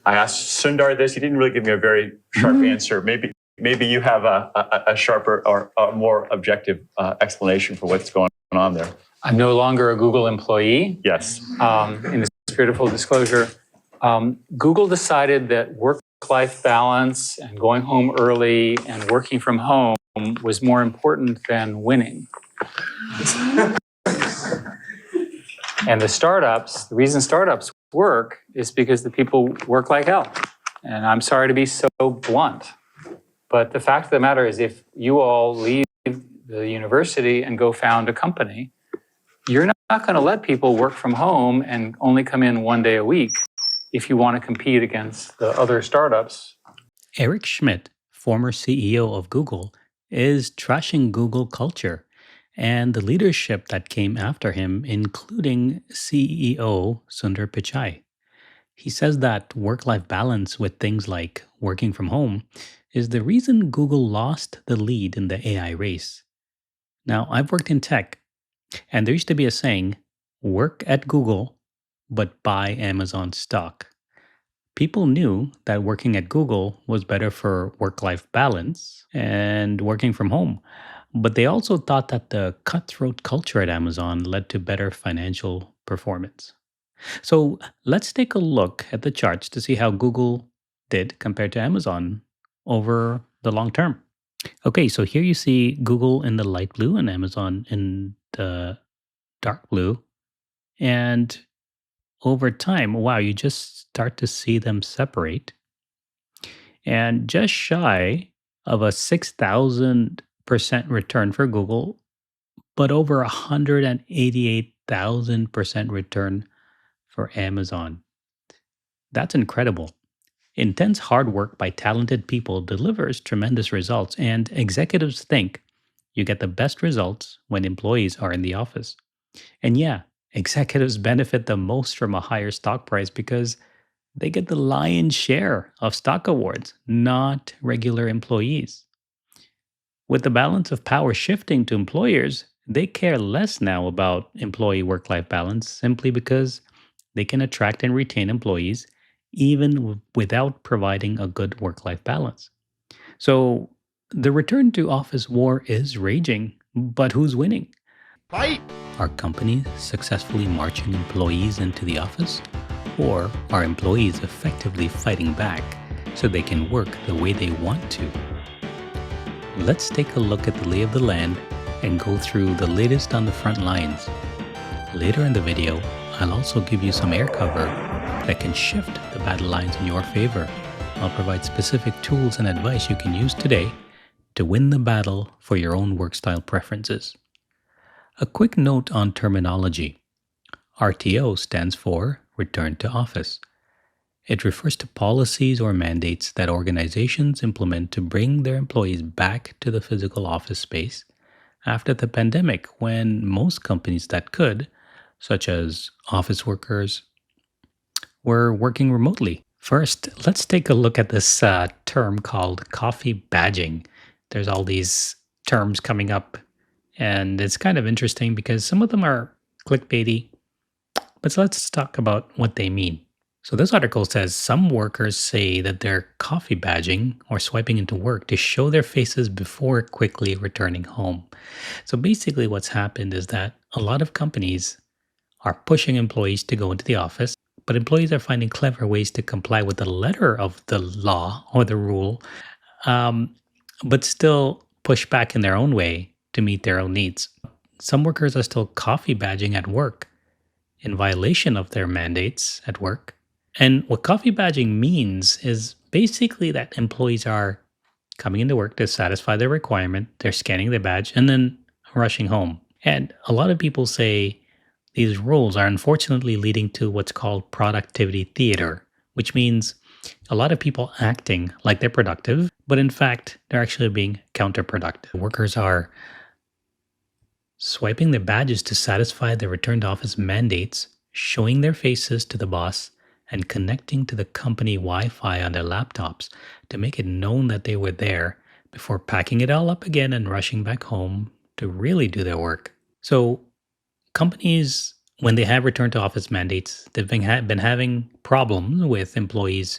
I asked Sundar this. He didn't really give me a very sharp answer. Maybe you have a sharper or a more objective explanation for what's going on there. I'm no longer a Google employee. Yes. In the spirit of full disclosure, Google decided that work-life balance and going home early and working from home was more important than winning. And the reason startups work is because the people work like hell. And I'm sorry to be so blunt, but the fact of the matter is if you all leave the university and go found a company, you're not going to let people work from home and only come in one day a week if you want to compete against the other startups. Eric Schmidt, former CEO of Google, is trashing Google culture and the leadership that came after him, including CEO Sundar Pichai. He says that work-life balance with things like working from home is the reason Google lost the lead in the AI race. Now, I've worked in tech, and there used to be a saying, work at Google, but buy Amazon stock. People knew that working at Google was better for work-life balance and working from home. But they also thought that the cutthroat culture at Amazon led to better financial performance. So let's take a look at the charts to see how Google did compared to Amazon over the long term. Okay, so here you see Google in the light blue and Amazon in the dark blue. And over time, wow, you just start to see them separate. And just shy of a 6,000% return for Google, but over 188,000% return for Amazon. That's incredible. Intense hard work by talented people delivers tremendous results, and executives think you get the best results when employees are in the office. And yeah, executives benefit the most from a higher stock price because they get the lion's share of stock awards, not regular employees. With the balance of power shifting to employers, they care less now about employee work-life balance simply because they can attract and retain employees even without providing a good work-life balance. So the return to office war is raging, but who's winning? Fight! Are companies successfully marching employees into the office? Or are employees effectively fighting back so they can work the way they want to? Let's take a look at the lay of the land and go through the latest on the front lines. Later in the video, I'll also give you some air cover that can shift the battle lines in your favor. I'll provide specific tools and advice you can use today to win the battle for your own work style preferences. A quick note on terminology. RTO stands for Return to Office. It refers to policies or mandates that organizations implement to bring their employees back to the physical office space after the pandemic, when most companies that could, such as office workers, were working remotely. First, let's take a look at this term called coffee badging. There's all these terms coming up, and it's kind of interesting because some of them are clickbaity, but let's talk about what they mean. So this article says some workers say that they're coffee badging or swiping into work to show their faces before quickly returning home. So basically what's happened is that a lot of companies are pushing employees to go into the office, but employees are finding clever ways to comply with the letter of the law or the rule, but still push back in their own way to meet their own needs. Some workers are still coffee badging at work in violation of their mandates at work. And what coffee badging means is basically that employees are coming into work to satisfy their requirement, they're scanning their badge, and then rushing home. And a lot of people say these rules are unfortunately leading to what's called productivity theater, which means a lot of people acting like they're productive, but in fact, they're actually being counterproductive. Workers are swiping their badges to satisfy their return to office mandates, showing their faces to the boss, and connecting to the company Wi-Fi on their laptops to make it known that they were there before packing it all up again and rushing back home to really do their work. So companies, when they have return to office mandates, they've been having problems with employees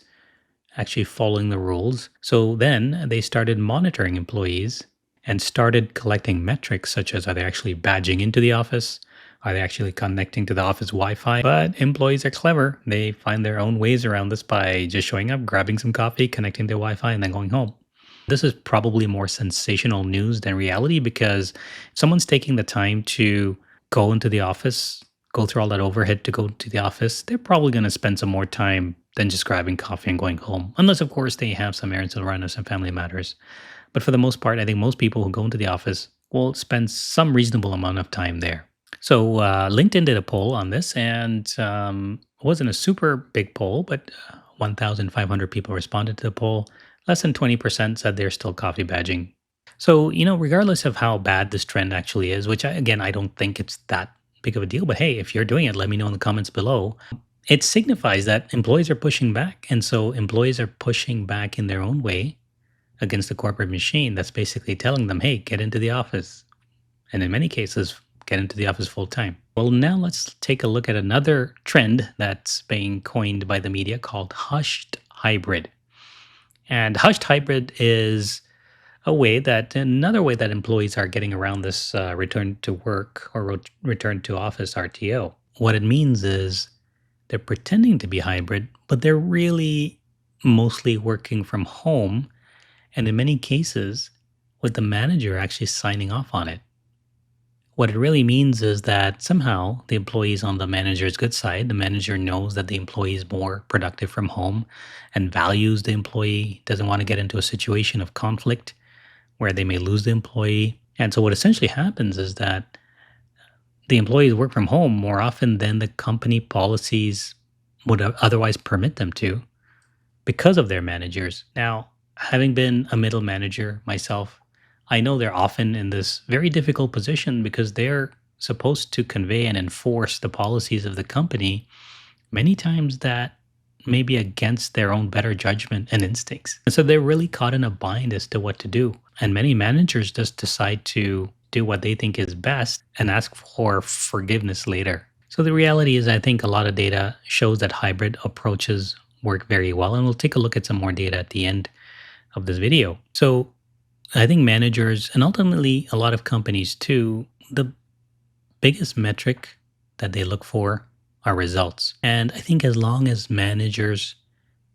actually following the rules. So then they started monitoring employees and started collecting metrics such as, are they actually badging into the office? Are they actually connecting to the office Wi-Fi? But employees are clever. They find their own ways around this by just showing up, grabbing some coffee, connecting to Wi-Fi, and then going home. This is probably more sensational news than reality, because if someone's taking the time to go into the office, go through all that overhead to go to the office, they're probably going to spend some more time than just grabbing coffee and going home. Unless, of course, they have some errands to run or some family matters. But for the most part, I think most people who go into the office will spend some reasonable amount of time there. So LinkedIn did a poll on this, and it wasn't a super big poll, but 1,500 people responded to the poll. Less than 20% said they're still coffee badging. So, regardless of how bad this trend actually is, which again, I don't think it's that big of a deal, but hey, if you're doing it, let me know in the comments below. It signifies that employees are pushing back. And so employees are pushing back in their own way against the corporate machine that's basically telling them, hey, get into the office. And in many cases, get into the office full time. Well, now let's take a look at another trend that's being coined by the media called hushed hybrid. And hushed hybrid is another way that employees are getting around this return to work or return to office RTO. What it means is they're pretending to be hybrid, but they're really mostly working from home. And in many cases, with the manager actually signing off on it. What it really means is that somehow the employee is on the manager's good side. The manager knows that the employee is more productive from home and values the employee, doesn't want to get into a situation of conflict where they may lose the employee. And so what essentially happens is that the employees work from home more often than the company policies would otherwise permit them to because of their managers. Now, having been a middle manager myself, I know they're often in this very difficult position because they're supposed to convey and enforce the policies of the company, many times that may be against their own better judgment and instincts. And so they're really caught in a bind as to what to do. And many managers just decide to do what they think is best and ask for forgiveness later. So the reality is, I think a lot of data shows that hybrid approaches work very well. And we'll take a look at some more data at the end of this video. So I think managers, and ultimately a lot of companies too, the biggest metric that they look for are results. And I think as long as managers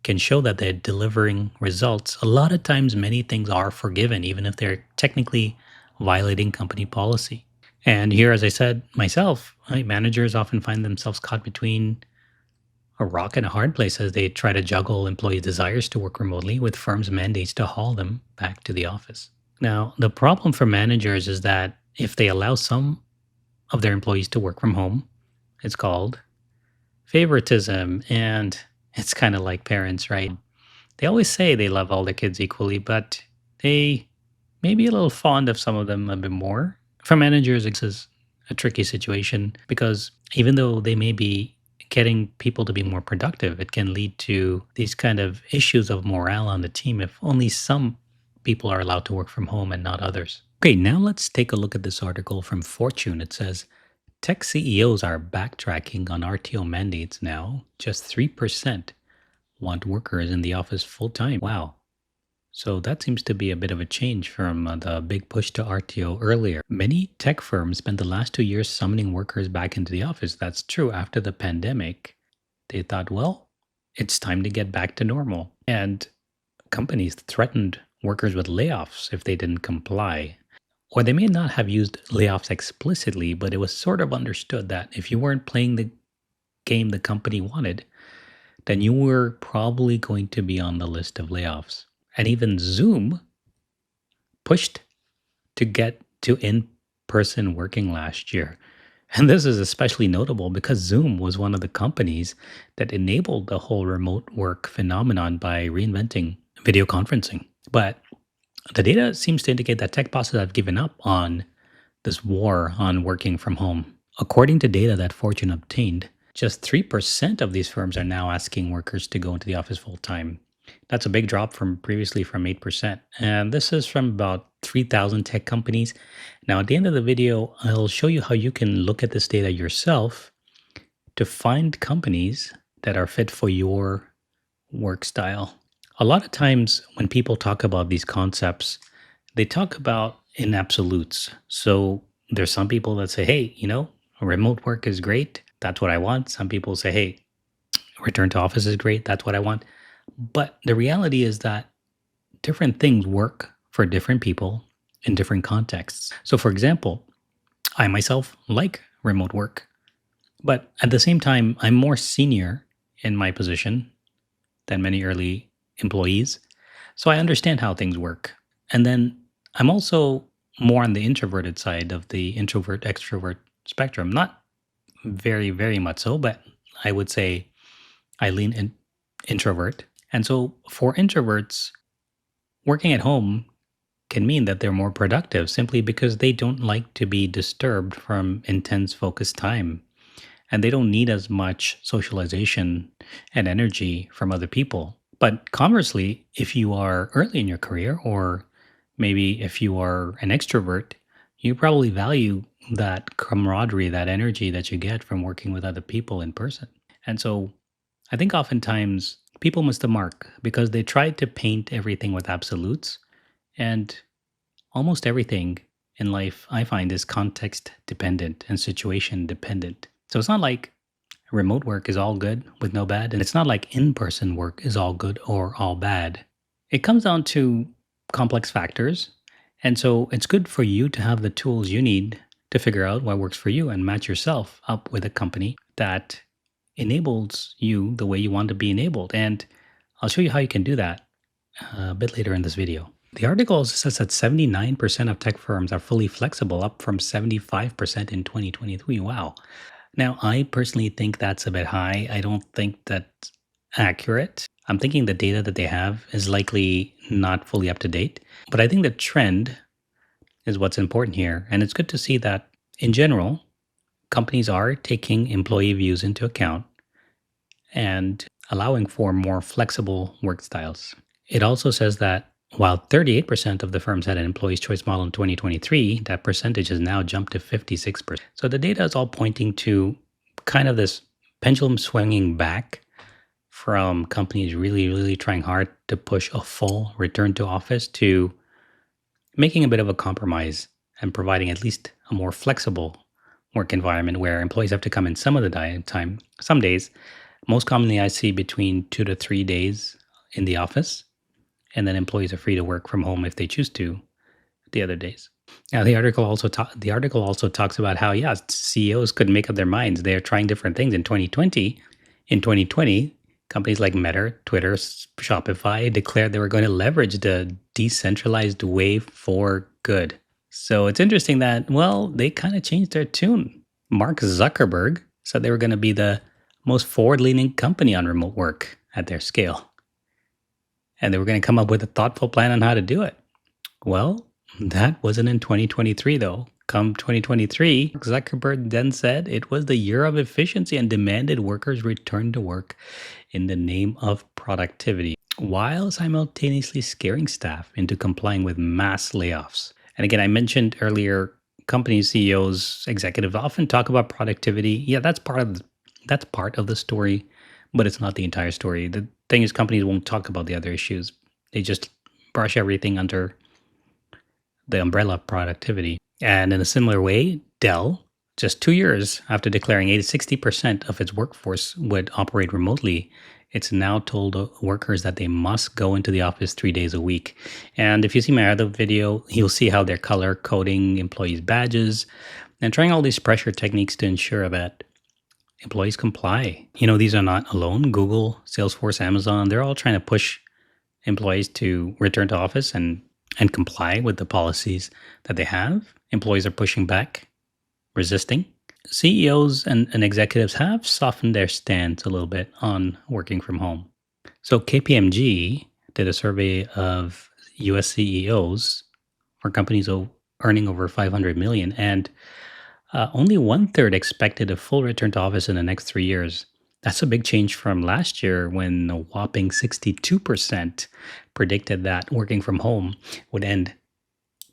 can show that they're delivering results, a lot of times many things are forgiven, even if they're technically violating company policy. And here, as I said myself, managers often find themselves caught between a rock and a hard place as they try to juggle employee desires to work remotely with firms' mandates to haul them back to the office. Now, the problem for managers is that if they allow some of their employees to work from home, it's called favoritism. And it's kind of like parents, right? They always say they love all their kids equally, but they may be a little fond of some of them a bit more. For managers, this is a tricky situation because even though they may be getting people to be more productive, it can lead to these kind of issues of morale on the team if only some people are allowed to work from home and not others. Okay, now let's take a look at this article from Fortune. It says, tech CEOs are backtracking on RTO mandates now. Just 3% want workers in the office full time. Wow. So that seems to be a bit of a change from the big push to RTO earlier. Many tech firms spent the last 2 years summoning workers back into the office. That's true. After the pandemic, they thought, well, it's time to get back to normal. And companies threatened workers with layoffs if they didn't comply. Or they may not have used layoffs explicitly, but it was sort of understood that if you weren't playing the game the company wanted, then you were probably going to be on the list of layoffs. And even Zoom pushed to get to in-person working last year. And this is especially notable because Zoom was one of the companies that enabled the whole remote work phenomenon by reinventing video conferencing. But the data seems to indicate that tech bosses have given up on this war on working from home. According to data that Fortune obtained, just 3% of these firms are now asking workers to go into the office full time. That's a big drop from previously from 8%. And this is from about 3,000 tech companies. Now, at the end of the video, I'll show you how you can look at this data yourself to find companies that are fit for your work style. A lot of times when people talk about these concepts, they talk about in absolutes. So there's some people that say, hey, remote work is great. That's what I want. Some people say, hey, return to office is great. That's what I want. But the reality is that different things work for different people in different contexts. So, for example, I myself like remote work, but at the same time, I'm more senior in my position than many early employees. So I understand how things work. And then I'm also more on the introverted side of the introvert extrovert spectrum. Not very, very much so, but I would say I lean introvert. And so for introverts, working at home can mean that they're more productive simply because they don't like to be disturbed from intense focused time. And they don't need as much socialization and energy from other people. But conversely, if you are early in your career, or maybe if you are an extrovert, you probably value that camaraderie, that energy that you get from working with other people in person. And so I think oftentimes people miss the mark because they try to paint everything with absolutes. And almost everything in life, I find, is context dependent and situation dependent. So it's not like remote work is all good with no bad, and it's not like in person work is all good or all bad. It comes down to complex factors. And so it's good for you to have the tools you need to figure out what works for you and match yourself up with a company that enables you the way you want to be enabled. And I'll show you how you can do that a bit later in this video. The article says that 79% of tech firms are fully flexible, up from 75% in 2023. Wow. Now, I personally think that's a bit high. I don't think that's accurate. I'm thinking the data that they have is likely not fully up to date. But I think the trend is what's important here. And it's good to see that, in general, companies are taking employee views into account and allowing for more flexible work styles. It also says that while 38% of the firms had an employee's choice model in 2023, that percentage has now jumped to 56%. So the data is all pointing to kind of this pendulum swinging back from companies really, really trying hard to push a full return to office to making a bit of a compromise and providing at least a more flexible work environment where employees have to come in some of the time, some days. Most commonly, I see between 2 to 3 days in the office. And then employees are free to work from home if they choose to the other days. Now, the article also talks about how, CEOs couldn't make up their minds. They're trying different things in 2020. In 2020, companies like Meta, Twitter, Shopify declared they were going to leverage the decentralized wave for good. So it's interesting that, they kind of changed their tune. Mark Zuckerberg said they were going to be the most forward-leaning company on remote work at their scale. And they were going to come up with a thoughtful plan on how to do it. Well, that wasn't in 2023, though. Come 2023, Zuckerberg then said it was the year of efficiency and demanded workers return to work in the name of productivity, while simultaneously scaring staff into complying with mass layoffs. And again, I mentioned earlier, company CEOs, executives often talk about productivity. Yeah, that's part of the story, but it's not the entire story. The thing is, companies won't talk about the other issues. They just brush everything under the umbrella of productivity. And in a similar way, Dell, just 2 years after declaring 60% of its workforce would operate remotely, it's now told workers that they must go into the office 3 days a week. And if you see my other video, you'll see how they're color coding employees' badges and trying all these pressure techniques to ensure that employees comply. These are not alone. Google, Salesforce, Amazon, they're all trying to push employees to return to office and comply with the policies that they have. Employees are pushing back, resisting. CEOs and executives have softened their stance a little bit on working from home. So KPMG did a survey of US CEOs for companies earning over 500 million, and only 1/3 expected a full return to office in the next 3 years. That's a big change from last year when a whopping 62% predicted that working from home would end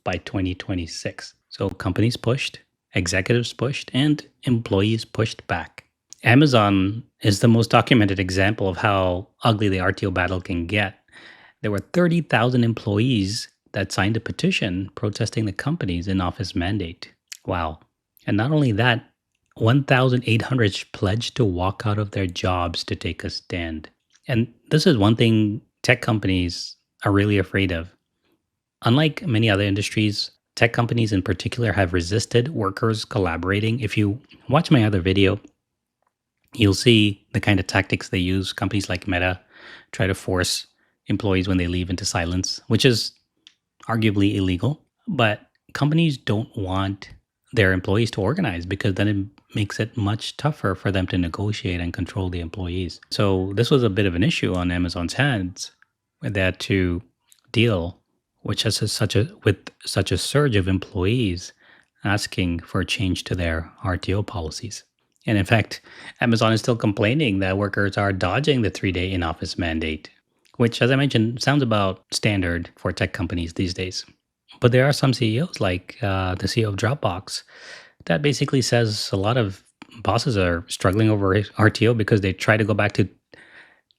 by 2026. So companies pushed, executives pushed, and employees pushed back. Amazon is the most documented example of how ugly the RTO battle can get. There were 30,000 employees that signed a petition protesting the company's in-office mandate. Wow. And not only that, 1,800 pledged to walk out of their jobs to take a stand. And this is one thing tech companies are really afraid of. Unlike many other industries, tech companies in particular have resisted workers collaborating. If you watch my other video, you'll see the kind of tactics they use. Companies like Meta try to force employees when they leave into silence, which is arguably illegal. But companies don't want their employees to organize because then it makes it much tougher for them to negotiate and control the employees. So this was a bit of an issue on Amazon's hands. They had to deal with such a surge of employees asking for a change to their RTO policies. And in fact, Amazon is still complaining that workers are dodging the 3-day in-office mandate, which, as I mentioned, sounds about standard for tech companies these days. But there are some CEOs, like the CEO of Dropbox, that basically says a lot of bosses are struggling over RTO because they try to go back to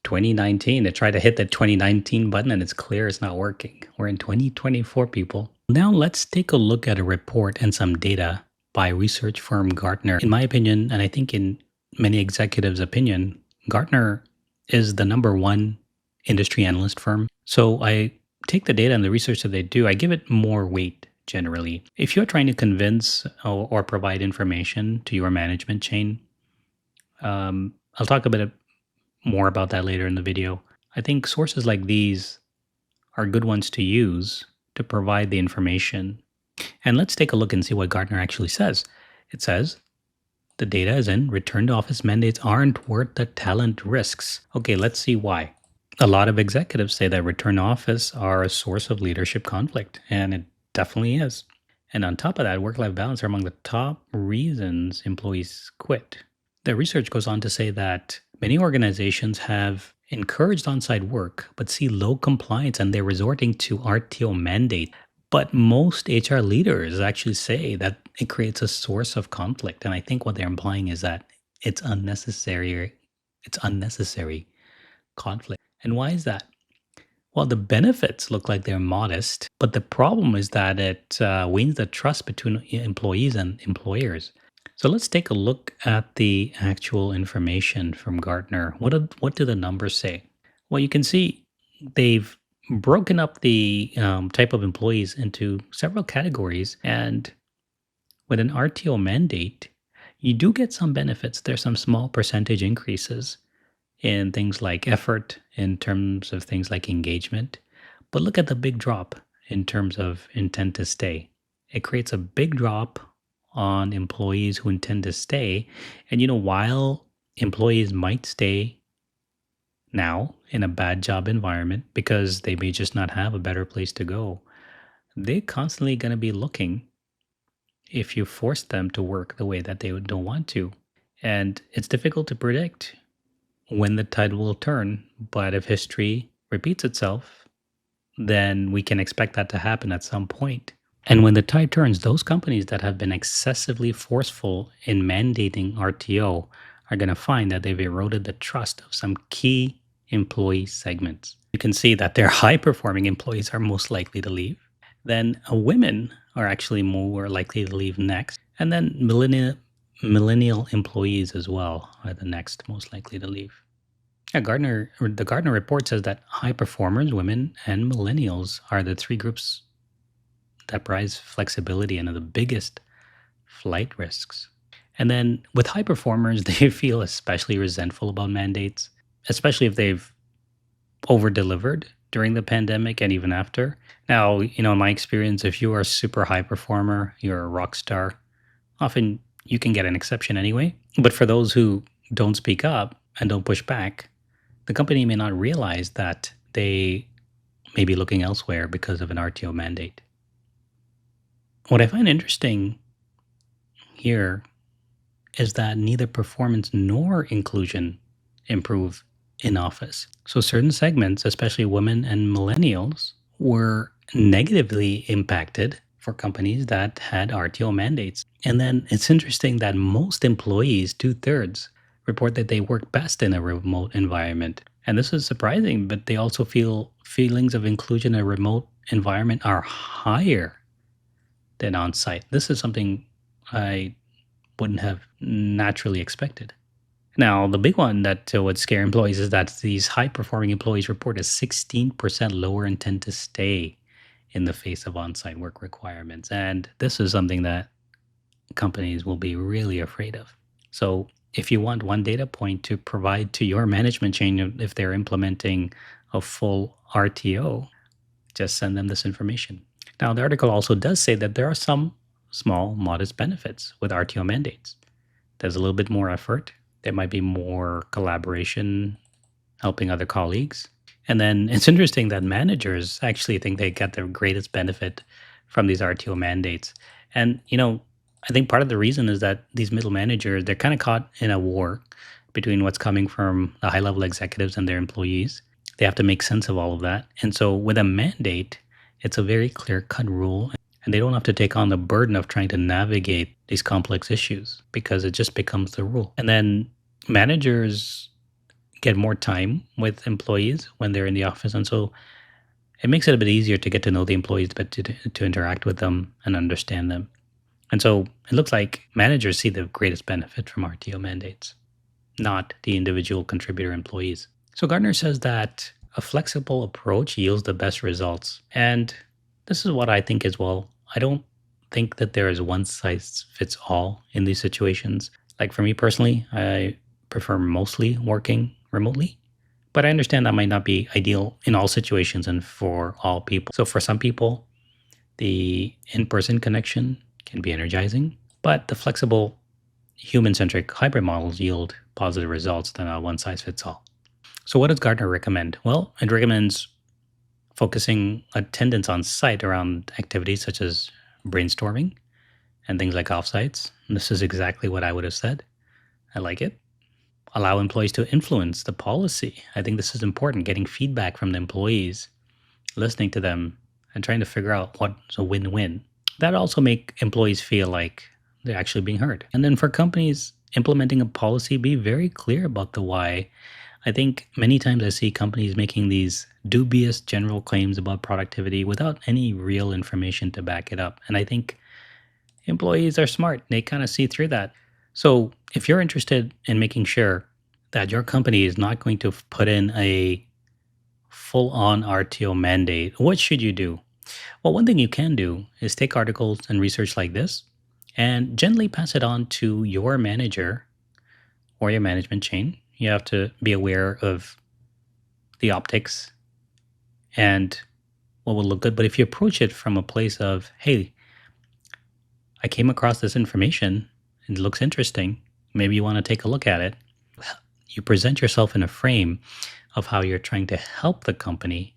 2019. They try to hit the 2019 button and it's clear it's not working. We're in 2024, people. Now let's take a look at a report and some data by research firm Gartner. In my opinion, and I think in many executives' opinion, Gartner is the #1 industry analyst firm. So I take the data and the research that they do, I give it more weight generally. If you're trying to convince or provide information to your management chain, I'll talk a bit more about that later in the video. I think sources like these are good ones to use to provide the information. And let's take a look and see what Gartner actually says. It says, the data is in, return to office mandates aren't worth the talent risks. Okay, let's see why. A lot of executives say that return to office are a source of leadership conflict, and it definitely is. And on top of that, work-life balance are among the top reasons employees quit. The research goes on to say that many organizations have encouraged on-site work, but see low compliance and they're resorting to RTO mandate. But most HR leaders actually say that it creates a source of conflict. And I think what they're implying is that it's unnecessary conflict. And why is that? Well, the benefits look like they're modest, but the problem is that it weakens the trust between employees and employers. So let's take a look at the actual information from Gartner. What do the numbers say? Well, you can see they've broken up the type of employees into several categories. And with an RTO mandate, you do get some benefits. There's some small percentage increases in things like effort, in terms of things like engagement. But look at the big drop in terms of intent to stay. It creates a big drop on employees who intend to stay. And while employees might stay now in a bad job environment because they may just not have a better place to go, they're constantly going to be looking if you force them to work the way that they don't want to. And it's difficult to predict when the tide will turn, but if history repeats itself, then we can expect that to happen at some point. And when the tide turns, those companies that have been excessively forceful in mandating RTO are going to find that they've eroded the trust of some key employee segments. You can see that their high-performing employees are most likely to leave. Then women are actually more likely to leave next. And then millennial employees as well are the next most likely to leave. The Gartner report says that high performers, women, and millennials are the three groups that prize flexibility and are the biggest flight risks. And then with high performers, they feel especially resentful about mandates, especially if they've over-delivered during the pandemic and even after. Now, in my experience, if you are a super high performer, you're a rock star, often you can get an exception anyway. But for those who don't speak up and don't push back, the company may not realize that they may be looking elsewhere because of an RTO mandate. What I find interesting here is that neither performance nor inclusion improve in office. So certain segments, especially women and millennials, were negatively impacted for companies that had RTO mandates. And then it's interesting that most employees, 2/3, report that they work best in a remote environment. And this is surprising, but they also feel feelings of inclusion in a remote environment are higher than on site. This is something I wouldn't have naturally expected. Now, the big one that would scare employees is that these high performing employees report a 16% lower intent to stay in the face of on site work requirements. And this is something that companies will be really afraid of. So, if you want one data point to provide to your management chain if they're implementing a full RTO, just send them this information. Now, the article also does say that there are some small, modest benefits with RTO mandates. There's a little bit more effort. There might be more collaboration, helping other colleagues. And then it's interesting that managers actually think they get the greatest benefit from these RTO mandates. And, I think part of the reason is that these middle managers, they're kind of caught in a war between what's coming from the high level executives and their employees. They have to make sense of all of that. And so with a mandate, it's a very clear cut rule. And they don't have to take on the burden of trying to navigate these complex issues because it just becomes the rule. And then managers get more time with employees when they're in the office. And so it makes it a bit easier to get to know the employees, but to interact with them and understand them. And so it looks like managers see the greatest benefit from RTO mandates, not the individual contributor employees. So Gartner says that a flexible approach yields the best results. And this is what I think as well. I don't think that there is one size fits all in these situations. Like for me personally, I prefer mostly working remotely, but I understand that might not be ideal in all situations and for all people. So for some people, the in-person connection can be energizing, but the flexible human-centric hybrid models yield positive results than a one-size-fits-all. So what does Gartner recommend? Well, it recommends focusing attendance on site around activities such as brainstorming and things like offsites. And this is exactly what I would have said. I like it. Allow employees to influence the policy. I think this is important, getting feedback from the employees, listening to them, and trying to figure out what's a win-win. That also make employees feel like they're actually being heard. And then for companies implementing a policy, be very clear about the why. I think many times I see companies making these dubious general claims about productivity without any real information to back it up. And I think employees are smart. They kind of see through that. So if you're interested in making sure that your company is not going to put in a full-on RTO mandate, what should you do? Well, one thing you can do is take articles and research like this and gently pass it on to your manager or your management chain. You have to be aware of the optics and what will look good. But if you approach it from a place of, hey, I came across this information, it looks interesting, maybe you want to take a look at it. You present yourself in a frame of how you're trying to help the company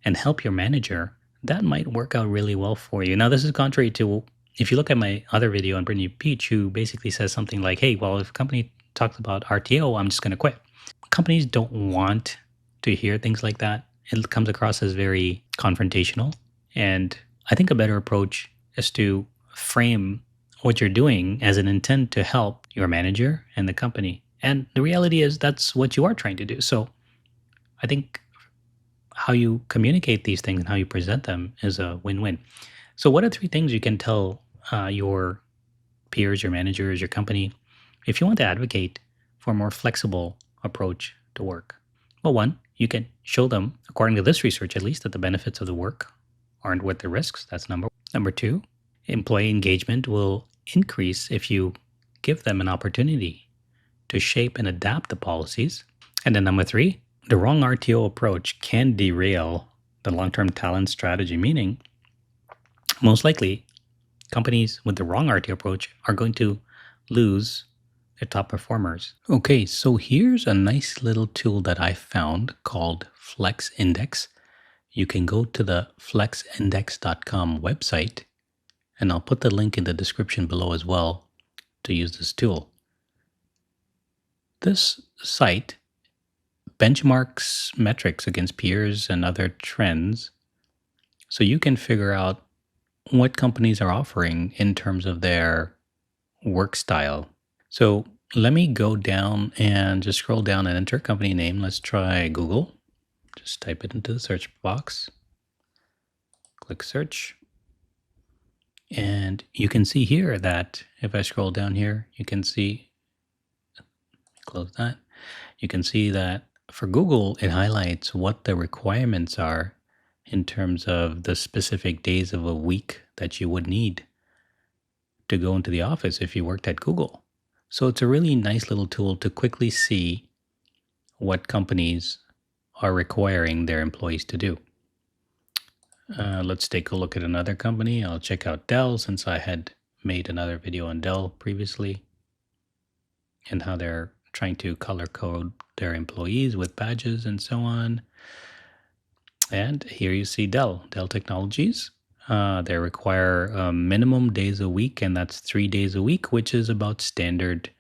and help your manager. That might work out really well for you. Now, this is contrary to, if you look at my other video on Brittany Peach, who basically says something like, hey, well, if a company talks about RTO, I'm just going to quit. Companies don't want to hear things like that. It comes across as very confrontational. And I think a better approach is to frame what you're doing as an intent to help your manager and the company. And the reality is that's what you are trying to do. So I think how you communicate these things and how you present them is a win-win. So what are 3 things you can tell your peers, your managers, your company, if you want to advocate for a more flexible approach to work? Well, 1, you can show them, according to this research at least, that the benefits of the work aren't worth the risks. That's number 1. Number 2, employee engagement will increase if you give them an opportunity to shape and adapt the policies. And then number 3, the wrong RTO approach can derail the long-term talent strategy, meaning most likely companies with the wrong RTO approach are going to lose their top performers. Okay, so here's a nice little tool that I found called Flex Index. You can go to the flexindex.com website, and I'll put the link in the description below as well to use this tool. This site benchmarks metrics against peers and other trends so you can figure out what companies are offering in terms of their work style. So let me go down and just scroll down and enter company name. Let's try Google. Just type it into the search box. Click search. And you can see here that if I scroll down here, you can see, close that. You can see that for Google, it highlights what the requirements are in terms of the specific days of a week that you would need to go into the office if you worked at Google. So it's a really nice little tool to quickly see what companies are requiring their employees to do. Let's take a look at another company. I'll check out Dell, since I had made another video on Dell previously and how they're trying to color code their employees with badges and so on. And here you see Dell Technologies. They require minimum days a week, and that's 3 days a week, which is about standard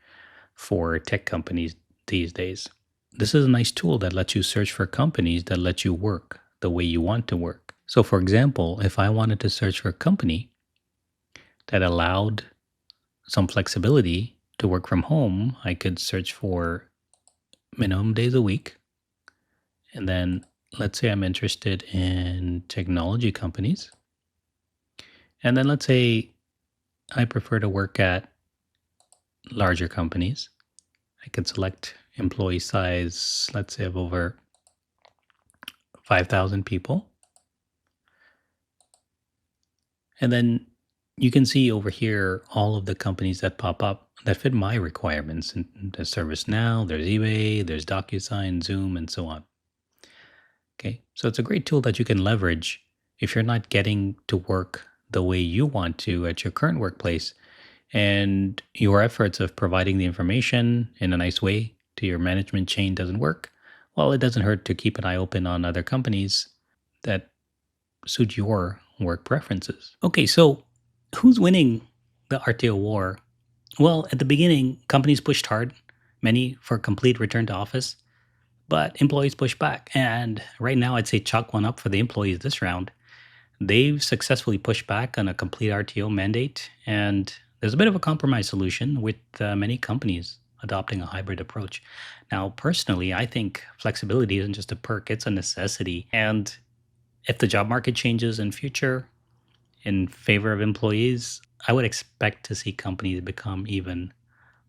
for tech companies these days. This is a nice tool that lets you search for companies that let you work the way you want to work. So for example, if I wanted to search for a company that allowed some flexibility to work from home, I could search for minimum days a week. And then let's say I'm interested in technology companies. And then let's say I prefer to work at larger companies. I could select employee size, let's say of over 5,000 people. And then you can see over here all of the companies that pop up that fit my requirements. And there's ServiceNow, there's eBay, there's DocuSign, Zoom, and so on. Okay, so it's a great tool that you can leverage if you're not getting to work the way you want to at your current workplace, and your efforts of providing the information in a nice way to your management chain doesn't work. Well, it doesn't hurt to keep an eye open on other companies that suit your work preferences. Okay, so who's winning the RTO war? Well, at the beginning, companies pushed hard, many for complete return to office, but employees pushed back. And right now, I'd say chalk one up for the employees this round. They've successfully pushed back on a complete RTO mandate, and there's a bit of a compromise solution with many companies adopting a hybrid approach. Now, personally, I think flexibility isn't just a perk, it's a necessity. And if the job market changes in future in favor of employees, I would expect to see companies become even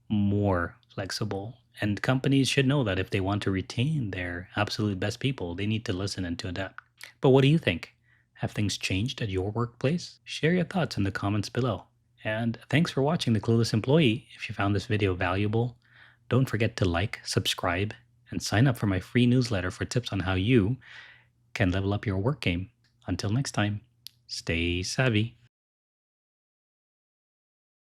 more flexible. And companies should know that if they want to retain their absolute best people, they need to listen and to adapt. But what do you think? Have things changed at your workplace? Share your thoughts in the comments below. And thanks for watching The Clueless Employee. If you found this video valuable, don't forget to like, subscribe, and sign up for my free newsletter for tips on how you can level up your work game. Until next time, stay savvy.